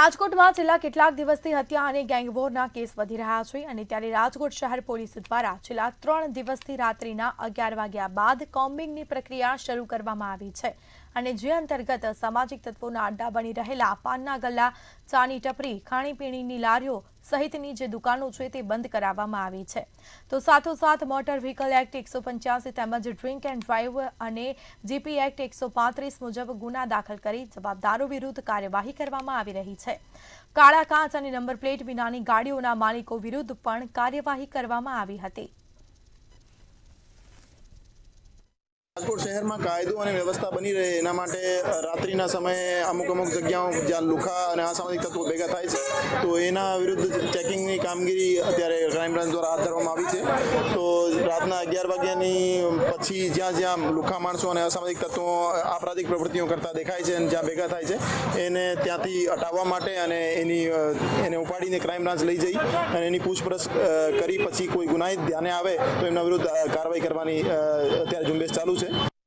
રાજકોટમાં છેલ્લા કેટલાક દિવસથી હત્યા અને ગેંગવોરના કેસ વધી રહ્યા છે અને ત્યારે રાજકોટ શહેર પોલીસ દ્વારા છેલ્લા 3 દિવસથી રાત્રિના 11 વાગ્યા બાદ કોમ્બિંગની પ્રક્રિયા શરૂ કરવામાં આવી છે અને જે અંતર્ગત સામાજિક તત્વોના અડ્ડા બની રહેલા પાનના ગલ્લા, ચાની ટપરી, ખાણીપીણીની લારીઓ સહિતની જે દુકાનો છે તે બંધ કરાવવામાં આવી છે। તો સાથોસાથ મોટર વ્હીકલ એક્ટ 185 તેમજ ડ્રિંક એન્ડ ડ્રાઈવ અને જીપી એક્ટ 135 મુજબ ગુના દાખલ કરી જવાબદારો વિરુદ્ધ કાર્યવાહી કરવામાં આવી રહી છે। કાળા કાચ અને નંબર પ્લેટ વિનાની ગાડીઓના માલિકો વિરુદ્ધ પણ કાર્યવાહી કરવામાં આવી હતી। રાજકોટ શહેરમાં કાયદો અને વ્યવસ્થા બની રહે એના માટે રાત્રિના સમયે અમુક જગ્યાઓ જ્યાં લુખા અને અસામાજિક તત્વો ભેગા થાય છે તો એના વિરુદ્ધ ચેકિંગની કામગીરી અત્યારે ક્રાઇમ બ્રાન્ચ દ્વારા હાથ ધરવામાં આવી છે। તો રાતના 11 વાગ્યાની પછી જ્યાં લુખા માણસો અને અસામાજિક તત્વો આપરાધિક પ્રવૃત્તિઓ કરતા દેખાય છે અને જ્યાં ભેગા થાય છે એને ત્યાંથી હટાવવા માટે અને એને ઉપાડીને ક્રાઇમ બ્રાન્ચ લઈ જઈ અને એની પૂછપરછ કરી પછી કોઈ ગુનાહિત ધ્યાને આવે તો એમના વિરુદ્ધ કાર્યવાહી કરવાની અત્યારે ઝુંબેશ ચાલુ છે।